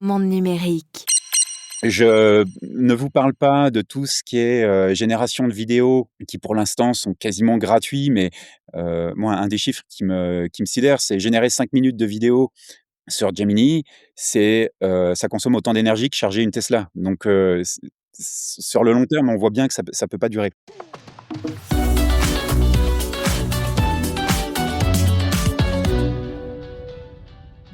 Monde numérique. Je ne vous parle pas de tout ce qui est, génération de vidéos qui, pour l'instant, sont quasiment gratuits, mais moi, un des chiffres qui me sidère, c'est générer 5 minutes de vidéo sur Gemini, ça consomme autant d'énergie que charger une Tesla. Donc sur le long terme, on voit bien que ça peut pas durer.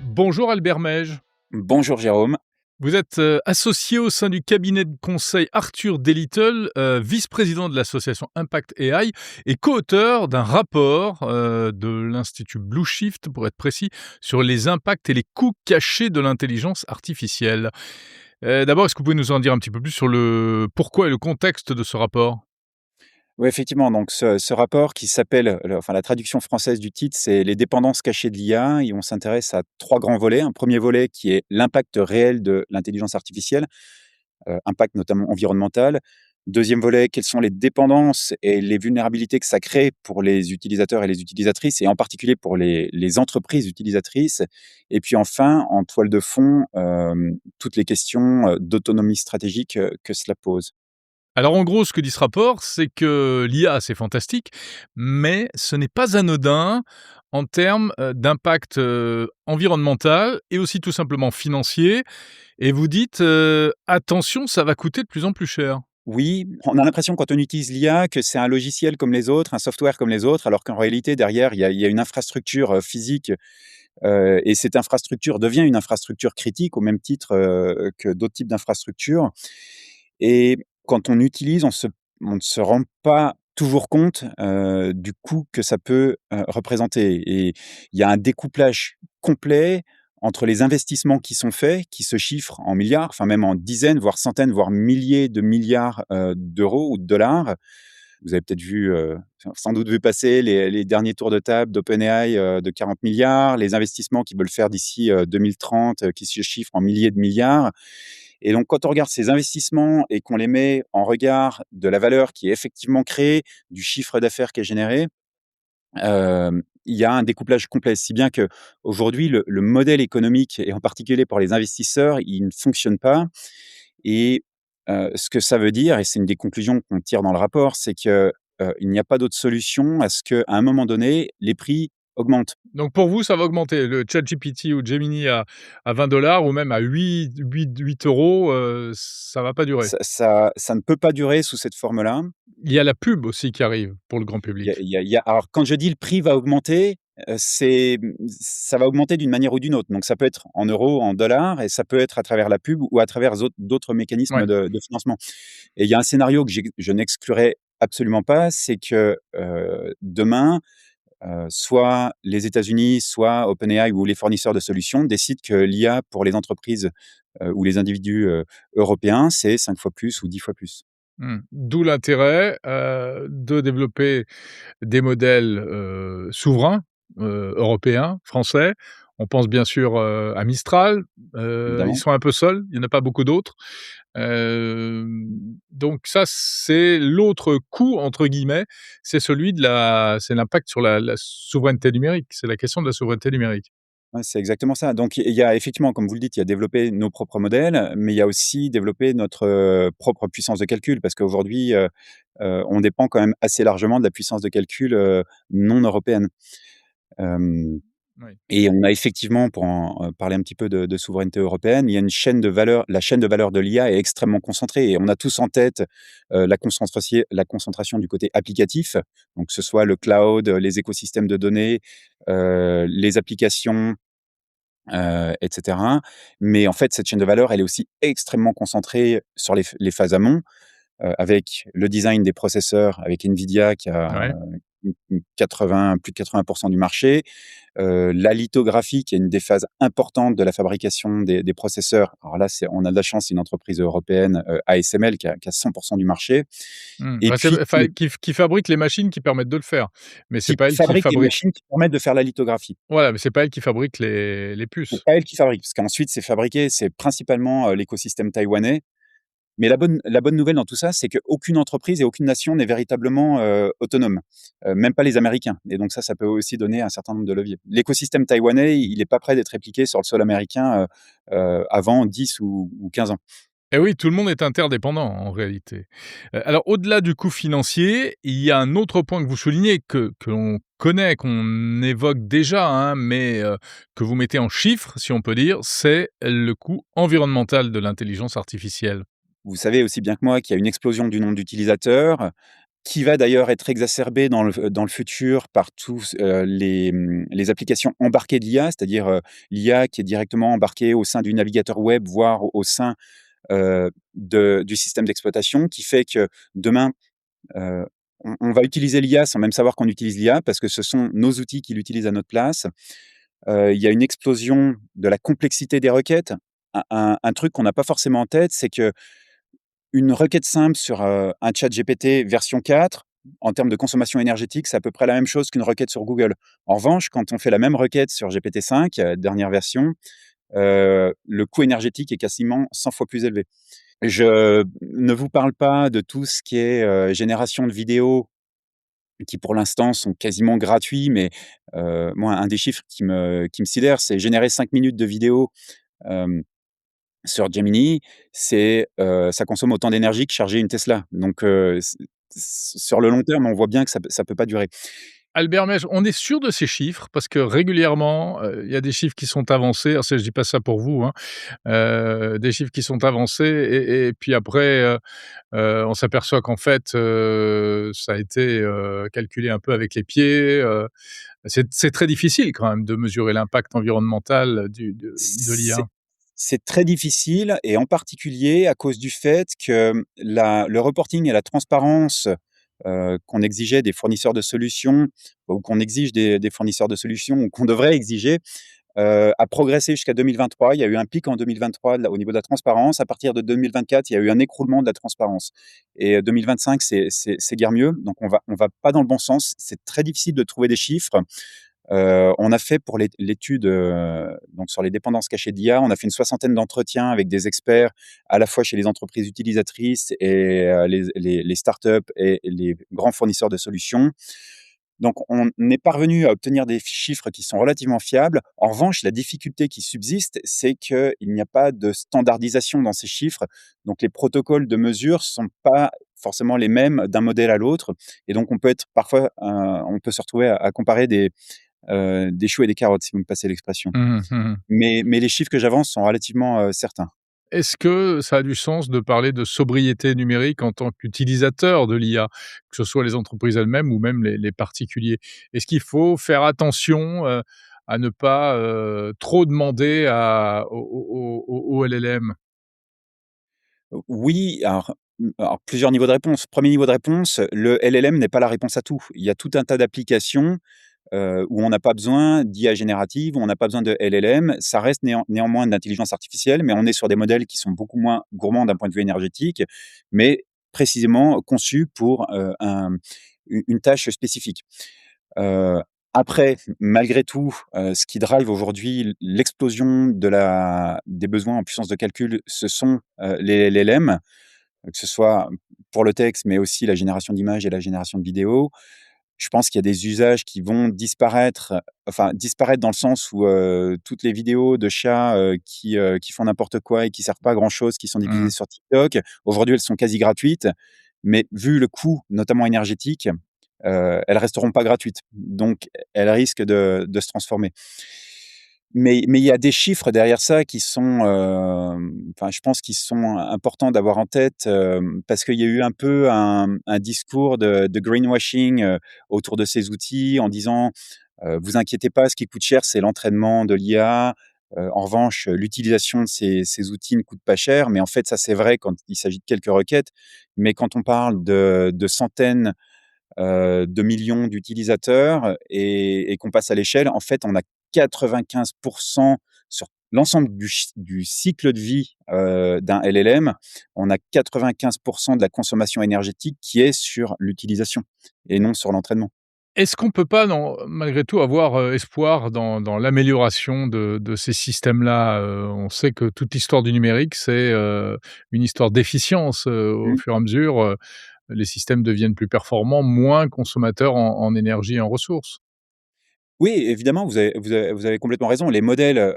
Bonjour Albert Meige. Bonjour Jérôme. Vous êtes, associé au sein du cabinet de conseil Arthur D. Little, vice-président de l'association Impact AI et co-auteur d'un rapport, de l'Institut Blue Shift, pour être précis, sur les impacts et les coûts cachés de l'intelligence artificielle. D'abord, est-ce que vous pouvez nous en dire un petit peu plus sur le pourquoi et le contexte de ce rapport? Oui, effectivement, donc ce rapport qui s'appelle, la traduction française du titre, c'est «Les dépendances cachées de l'IA» et on s'intéresse à 3 grands volets. Un premier volet qui est l'impact réel de l'intelligence artificielle, impact notamment environnemental. Deuxième volet, quelles sont les dépendances et les vulnérabilités que ça crée pour les utilisateurs et les utilisatrices et en particulier pour les entreprises utilisatrices. Et puis enfin, en toile de fond, toutes les questions, d'autonomie stratégique, que cela pose. Alors en gros, ce que dit ce rapport, c'est que l'IA, c'est fantastique, mais ce n'est pas anodin en termes, d'impact, environnemental et aussi tout simplement financier et vous dites, «Attention, ça va coûter de plus en plus cher». Oui, on a l'impression quand on utilise l'IA que c'est un logiciel comme les autres, un software comme les autres, alors qu'en réalité derrière il y a une infrastructure, physique, et cette infrastructure devient une infrastructure critique au même titre, que d'autres types d'infrastructures et quand on utilise, on ne se rend pas toujours compte, du coût que ça peut, représenter et il y a un découplage complet entre les investissements qui sont faits, qui se chiffrent en milliards, enfin même en dizaines, voire centaines, voire milliers de milliards, d'euros ou de dollars. Vous avez peut-être vu, sans doute vu passer les derniers tours de table d'OpenAI, de 40 milliards, les investissements qu'ils veulent faire d'ici, 2030, qui se chiffrent en milliers de milliards. Et donc, quand on regarde ces investissements et qu'on les met en regard de la valeur qui est effectivement créée, du chiffre d'affaires qui est généré, il y a un découplage complet. Si bien qu'aujourd'hui, le modèle économique et en particulier pour les investisseurs, il ne fonctionne pas et ce que ça veut dire et c'est une des conclusions qu'on tire dans le rapport, c'est que, il n'y a pas d'autre solution à ce qu'à un moment donné, les prix augmentent. Donc pour vous, ça va augmenter. Le ChatGPT ou Gemini à 20 $ ou même à 8 €, ça va pas durer. Ça ne peut pas durer sous cette forme-là. Il y a la pub aussi qui arrive pour le grand Il y a public. il y a il y a alors quand je dis le prix va augmenter, ça va augmenter d'une manière ou d'une autre. Donc ça peut être en euros, en dollars et ça peut être à travers la pub ou à travers d'autres mécanismes Ouais. de financement. Et il y a un scénario que je n'exclurais absolument pas, c'est que, demain, soit les États-Unis, soit OpenAI ou les fournisseurs de solutions décident que l'IA pour les entreprises, ou les individus, européens, c'est 5 fois plus ou 10 fois plus. Mmh. D'où l'intérêt, de développer des modèles, souverains, européens, français. On pense bien sûr, à Mistral, ils Évidemment. sont un peu seuls, il y en a pas beaucoup d'autres. Donc ça, c'est «l'autre coût» entre guillemets, c'est l'impact sur la souveraineté numérique, c'est la question de la souveraineté numérique. Ouais, c'est exactement ça. Donc il y a effectivement, comme vous le dites, il y a développé nos propres modèles, mais il y a aussi développé notre, propre puissance de calcul parce qu'aujourd'hui, on dépend quand même assez largement de la puissance de calcul, non européenne. Hem Oui. Et on a effectivement, pour en, parler un petit peu de souveraineté européenne, il y a une chaîne de valeur la chaîne de valeur de l'IA est extrêmement concentrée et on a tous en tête, la concentration du côté applicatif, donc que ce soit le cloud, les écosystèmes de données, les applications, et cetera. Mais en fait, cette chaîne de valeur, elle est aussi extrêmement concentrée sur les phases amont, avec le design des processeurs, avec NVIDIA qui a Ouais. plus de 80 du marché, la lithographie qui est une des phases importantes de la fabrication des processeurs. Alors là, on a de la chance, c'est une entreprise européenne, ASML qui a 100 du marché Mmh. et Bah, c'est puis enfin qui fabrique les machines qui permettent de le faire, mais c'est qui pas elle qui fabrique les fabrique machines qui permettent de faire la lithographie. voilà, mais c'est pas elle qui fabrique les C'est puces. pas elle qui fabrique, parce qu'ensuite c'est fabriqué, c'est principalement, l'écosystème taïwanais Mais la bonne nouvelle dans tout ça, c'est qu'aucune entreprise et aucune nation n'est véritablement, autonome, même pas les Américains et donc ça peut aussi donner un certain nombre de leviers. L'écosystème taïwanais, il est pas prêt d'être répliqué sur le sol américain, avant 10 ou 15 ans. Et oui, tout le monde est interdépendant en réalité. Alors au-delà du coût financier, il y a un autre point que vous soulignez que l'on connaît, qu'on évoque déjà, hein, mais que vous mettez en chiffres, si on peut dire, c'est le coût environnemental de l'intelligence artificielle. Vous savez aussi bien que moi qu'il y a une explosion du nombre d'utilisateurs, qui va d'ailleurs être exacerbée dans le futur par tous, les applications embarquées de l'IA, c'est-à-dire, l'IA qui est directement embarquée au sein du navigateur web, voire au sein, du système d'exploitation, qui fait que demain, heu, on va utiliser l'IA sans même savoir qu'on utilise l'IA parce que ce sont nos outils qui l'utilisent à notre place. Il y a une explosion de la complexité des requêtes. Un truc qu'on n'a pas forcément en tête, c'est que une requête simple sur, un chat GPT version 4, en termes de consommation énergétique, c'est à peu près la même chose qu'une requête sur Google. En revanche, quand on fait la même requête sur GPT-5, dernière version, le coût énergétique est quasiment 100 fois plus élevé. Je ne vous parle pas de tout ce qui est, génération de vidéos qui, pour l'instant, sont quasiment gratuits, mais moi, un des chiffres qui me sidère, c'est générer 5 minutes de vidéo, hem sur Gemini, ça consomme autant d'énergie que charger une Tesla. Donc, sur le long terme, on voit bien que ça peut pas durer. Albert Mèche, on est sûr de ces chiffres parce que régulièrement, il y a des chiffres qui sont avancés. Alors ça, je dis pas ça pour vous, hein, des chiffres qui sont avancés et puis après, on s'aperçoit qu'en fait, ça a été, calculé un peu avec les pieds, c'est très difficile quand même de mesurer l'impact environnemental de C'est l'IA. c'est très difficile et en particulier à cause du fait que le reporting et la transparence, qu'on exigeait des fournisseurs de solutions ou qu'on exige des fournisseurs de solutions ou qu'on devrait exiger, a progressé jusqu'à 2023. Il y a eu un pic en 2023 au niveau de la transparence. À partir de 2024, il y a eu un écroulement de la transparence et 2025, c'est guère mieux. Donc on va pas dans le bon sens. C'est très difficile de trouver des chiffres. On a fait pour l'étude, donc sur les dépendances cachées d'IA, on a fait une soixantaine d'entretiens avec des experts, à la fois chez les entreprises utilisatrices et les startups et les grands fournisseurs de solutions. Donc on est parvenu à obtenir des chiffres qui sont relativement fiables. En revanche, la difficulté qui subsiste, c'est qu'il n'y a pas de standardisation dans ces chiffres. Donc les protocoles de mesure sont pas forcément les mêmes d'un modèle à l'autre et donc on peut être parfois, on peut se retrouver à comparer des choux et des carottes, si vous me passez l'expression. Mmh mh. Mmh. Mais les chiffres que j'avance sont relativement, certains. Est-ce que ça a du sens de parler de sobriété numérique en tant qu'utilisateur de l'IA, que ce soit les entreprises elles-mêmes ou même les particuliers? Est-ce qu'il faut faire attention, à ne pas, trop demander aux LLM? Oui, alors plusieurs niveaux de réponse. Premier niveau de réponse, le LLM n'est pas la réponse à tout. Il y a tout un tas d'applications, où on n'a pas besoin d'IA générative, où on n'a pas besoin de LLM. Ça reste néanmoins de l'intelligence artificielle, mais on est sur des modèles qui sont beaucoup moins gourmands d'un point de vue énergétique, mais précisément conçus pour, une tâche spécifique. Heu, Après, malgré tout, ce qui drive aujourd'hui l'explosion des besoins en puissance de calcul, ce sont, les LLM, que ce soit pour le texte, mais aussi la génération d'images et la génération de vidéos. Je pense qu'il y a des usages qui vont disparaître, enfin disparaître dans le sens où, toutes les vidéos de chats, qui font n'importe quoi et qui servent pas à grand chose, qui sont diffusées Mmh. sur TikTok. Aujourd'hui, elles sont quasi gratuites, mais vu le coût, notamment énergétique, elles resteront pas gratuites. Donc elles risquent de se transformer. Mais il y a des chiffres derrière ça qui sont, enfin, je pense qu'ils sont importants d'avoir en tête, parce qu'il y a eu un peu un discours de greenwashing, autour de ces outils en disant: «Vous inquiétez pas, ce qui coûte cher, c'est l'entraînement de l'IA. En revanche, l'utilisation de ces outils ne coûte pas cher». Mais en fait, ça, c'est vrai quand il s'agit de quelques requêtes. Mais quand on parle de centaines de millions d'utilisateurs et qu'on passe à l'échelle, en fait, on a 95 sur l'ensemble du cycle de vie, d'un LLM, on a 95 de la consommation énergétique qui est sur l'utilisation et non sur l'entraînement. Est-ce qu'on peut pas malgré tout avoir, espoir dans l'amélioration de ces systèmes-là? On sait que toute l'histoire du numérique, c'est, une histoire d'efficience, au Mmh. fur et à mesure, les systèmes deviennent plus performants, moins consommateurs en énergie et en ressources. Oui, évidemment, vous avez complètement raison. Les modèles,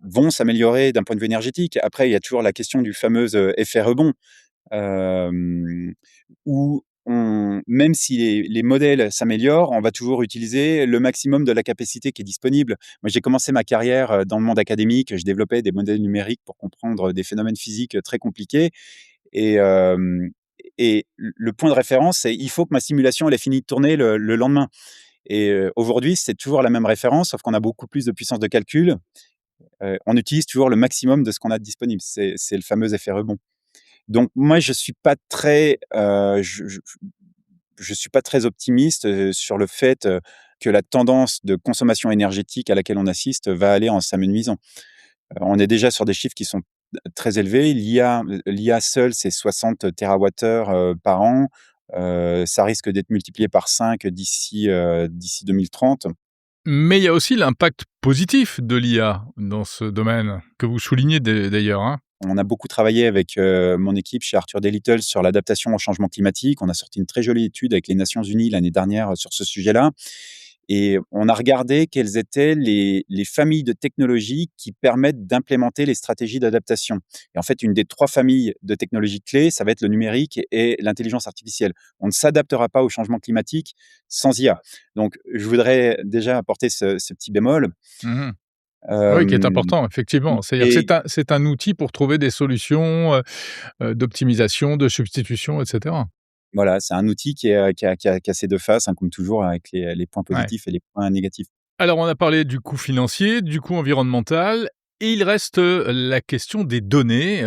vont s'améliorer d'un point de vue énergétique. Après, il y a toujours la question du fameux, effet rebond. Hem, Où même si les modèles s'améliorent, on va toujours utiliser le maximum de la capacité qui est disponible. Moi, j'ai commencé ma carrière, dans le monde académique, je développais des modèles numériques pour comprendre des phénomènes physiques, très compliqués et le point de référence, c'est: il faut que ma simulation, elle ait fini de tourner le lendemain et aujourd'hui, c'est toujours la même référence, sauf qu'on a beaucoup plus de puissance de calcul. On utilise toujours le maximum de ce qu'on a de disponible. C'est le fameux effet rebond. Donc moi, je suis pas très, je suis pas très optimiste, sur le fait, que la tendance de consommation énergétique à laquelle on assiste va aller en s'amenuisant. On est déjà sur des chiffres qui sont très élevés. L'IA seule, c'est 60 térawattheures, par an. Ça risque d'être multiplié par 5 d'ici 2030. Mais il y a aussi l'impact positif de l'IA dans ce domaine, que vous soulignez d'ailleurs, hein? On a beaucoup travaillé avec, mon équipe chez Arthur D. Little sur l'adaptation au changement climatique. On a sorti une très jolie étude avec les Nations unies l'année dernière, sur ce sujet-là et on a regardé quelles étaient les familles de technologies qui permettent d'implémenter les stratégies d'adaptation et en fait, une des 3 familles de technologies clés, ça va être le numérique et l'intelligence artificielle. On ne s'adaptera pas au changement climatique sans IA. Donc je voudrais déjà apporter ce petit bémol. Mmh. Oui, qui est Hem important, effectivement. C'est-à-dire que et c'est un outil pour trouver des solutions, d'optimisation, de substitution et cetera. Voilà, c'est un outil qui a ses 2 faces, hein, comme toujours avec les points Ouais. positifs et les points négatifs. Alors on a parlé du coût financier, du coût environnemental et il reste, la question des données.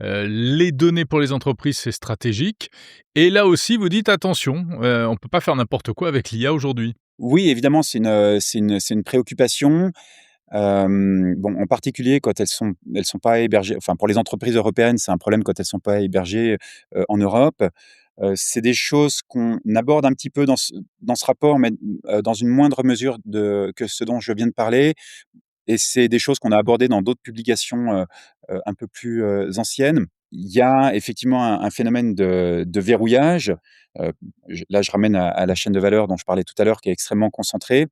Les données pour les entreprises, c'est stratégique et là aussi vous dites: «Attention, on peut pas faire n'importe quoi avec l'IA aujourd'hui». Oui, évidemment, c'est une préoccupation, bon, en particulier quand elles sont pas hébergées enfin, pour les entreprises européennes, c'est un problème quand elles sont pas hébergées, en Europe. C'est des choses qu'on aborde un petit peu dans ce rapport, mais, dans une moindre mesure que ce dont je viens de parler. Et c'est des choses qu'on a abordées dans d'autres publications, un peu plus, anciennes. Il y a effectivement un phénomène de verrouillage, je ramène à la chaîne de valeur dont je parlais tout à l'heure qui est extrêmement concentrée,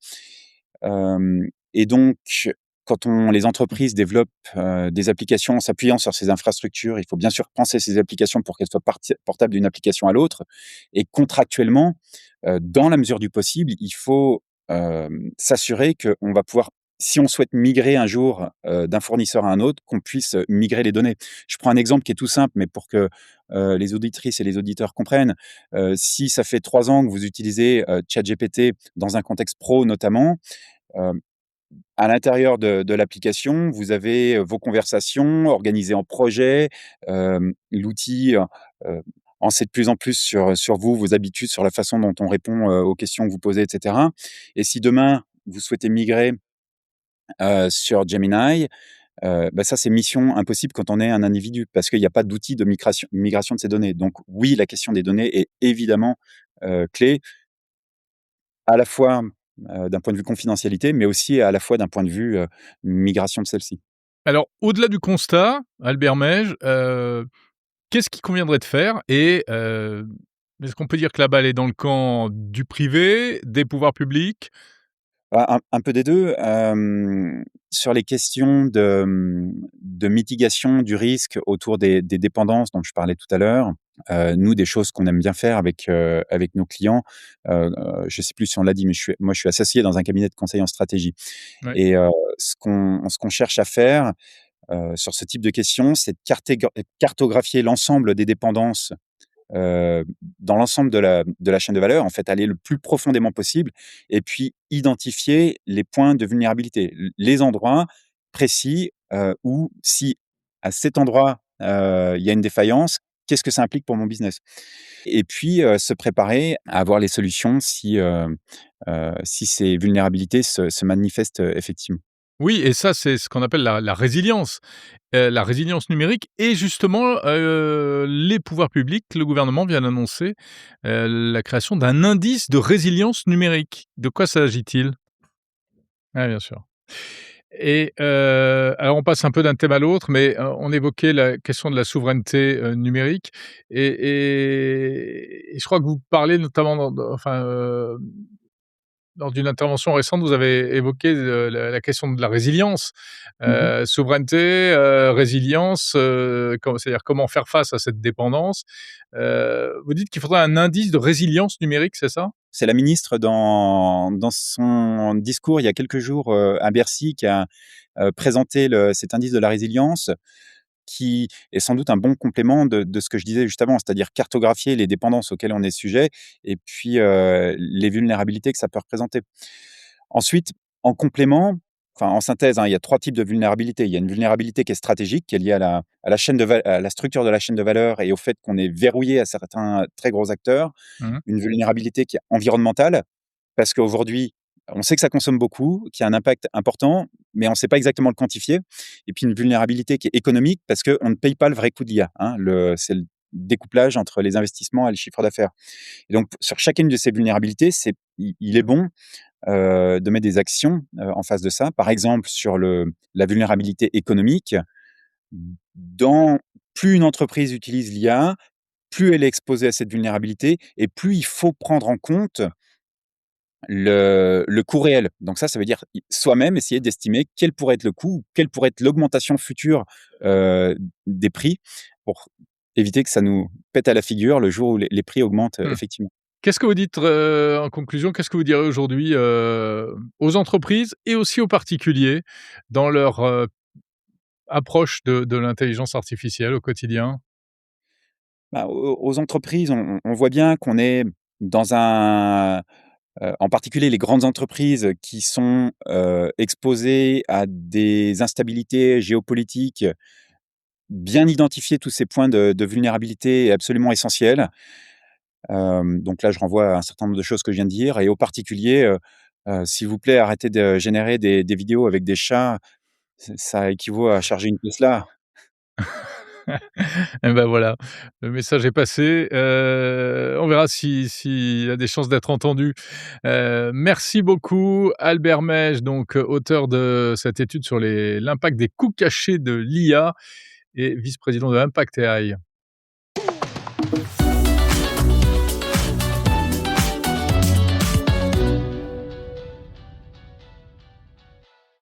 et donc quand les entreprises développent, des applications en s'appuyant sur ces infrastructures, il faut bien sûr penser ces applications pour qu'elles soient portables d'une application à l'autre et contractuellement, dans la mesure du possible, il faut, s'assurer qu'on va pouvoir si on souhaite migrer un jour, d'un fournisseur à un autre, qu'on puisse, migrer les données. Je prends un exemple qui est tout simple, mais pour que, les auditrices et les auditeurs comprennent. Si ça fait 3 ans que vous utilisez, ChatGPT dans un contexte pro notamment, hem, à l'intérieur de l'application, vous avez, vos conversations organisées en projet. L'outil, en sait de plus en plus sur vous, vos habitudes, sur la façon dont on répond, aux questions que vous posez et cetera et si demain, vous souhaitez migrer sur Gemini, bah, ça, c'est mission impossible quand on est un individu parce qu'il y a pas d'outil de migration de ces données. Donc oui, la question des données est évidemment, clé, à la fois, d'un point de vue confidentialité, mais aussi à la fois d'un point de vue, migration de celle-ci. Alors au-delà du constat, Albert Mège, qu'est-ce qu'il conviendrait de faire et est-ce qu'on peut dire que la balle est dans le camp du privé, des pouvoirs publics? Bah, un peu des 2. Sur les questions de mitigation du risque autour des dépendances dont je parlais tout à l'heure, nous, des choses qu'on aime bien faire avec nos clients, je ne sais plus si on l'a dit, mais je suis associé dans un cabinet de conseil en stratégie Ouais. et ce qu'on cherche à faire, sur ce type de questions, c'est de cartographier l'ensemble des dépendances dans l'ensemble de la chaîne de valeur, en fait, aller le plus profondément possible et puis identifier les points de vulnérabilité. Les endroits précis, où si à cet endroit, il y a une défaillance, qu'est-ce que ça implique pour mon business? Et puis, se préparer à avoir les solutions si ces vulnérabilités se manifestent, effectivement. Oui et ça, c'est ce qu'on appelle la résilience numérique et justement, les pouvoirs publics, le gouvernement vient d'annoncer, la création d'un indice de résilience numérique. De quoi s'agit-il? Ouais, bien sûr. Et alors on passe un peu d'un thème à l'autre, mais on évoquait la question de la souveraineté, numérique et je crois que vous parlez notamment lors d'une intervention récente, vous avez évoqué, la question de la résilience. Mmh. Souveraineté, résilience, c'est-à-dire comment faire face à cette dépendance. Vous dites qu'il faudrait un indice de résilience numérique, c'est ça? C'est la ministre dans son discours il y a quelques jours, à Bercy qui a, présenté cet indice de la résilience qui est sans doute un bon complément de ce que je disais juste avant, c'est-à-dire cartographier les dépendances auxquelles on est sujet et puis, les vulnérabilités que ça peut représenter. Ensuite, en complément, enfin en synthèse, hein, il y a 3 types de vulnérabilités. Il y a une vulnérabilité qui est stratégique, qui est liée à la structure de la chaîne de valeur et au fait qu'on est verrouillé à certains très gros acteurs. Mmh. Une vulnérabilité qui est environnementale, parce qu'aujourd'hui, on sait que ça consomme beaucoup, qu'il y a un impact important, mais on ne sait pas exactement le quantifier. Et puis une vulnérabilité qui est économique, parce qu'on ne paye pas le vrai coût de l'IA, hein. C'est le découplage entre les investissements et le chiffre d'affaires. Et donc sur chacune de ces vulnérabilités, il est bon, de mettre des actions, en face de ça. Par exemple, sur la vulnérabilité économique, dans plus une entreprise utilise l'IA, plus elle est exposée à cette vulnérabilité et plus il faut prendre en compte le coût réel. Donc ça veut dire soi-même essayer d'estimer quel pourrait être le coût, quelle pourrait être l'augmentation future, des prix pour éviter que ça nous pète à la figure le jour où les prix augmentent, Mmh. effectivement. Qu'est-ce que vous dites, en conclusion, qu'est-ce que vous direz aujourd'hui, aux entreprises et aussi aux particuliers dans leur, approche de l'intelligence artificielle au quotidien? Bah, aux entreprises, on voit bien qu'on est dans un en particulier les grandes entreprises qui sont, exposées à des instabilités géopolitiques. Bien identifier tous ces points de vulnérabilité est absolument essentiel. Donc là, je renvoie à un certain nombre de choses que je viens de dire et aux particuliers, s'il vous plaît, arrêtez de générer des vidéos avec des chats. Ça équivaut à charger une Tesla. Et ben voilà, le message est passé, on verra s'il y a des chances d'être entendu. Merci beaucoup Albert Mège, donc auteur de cette étude sur l'impact des coûts cachés de l'IA et vice-président de Impact AI.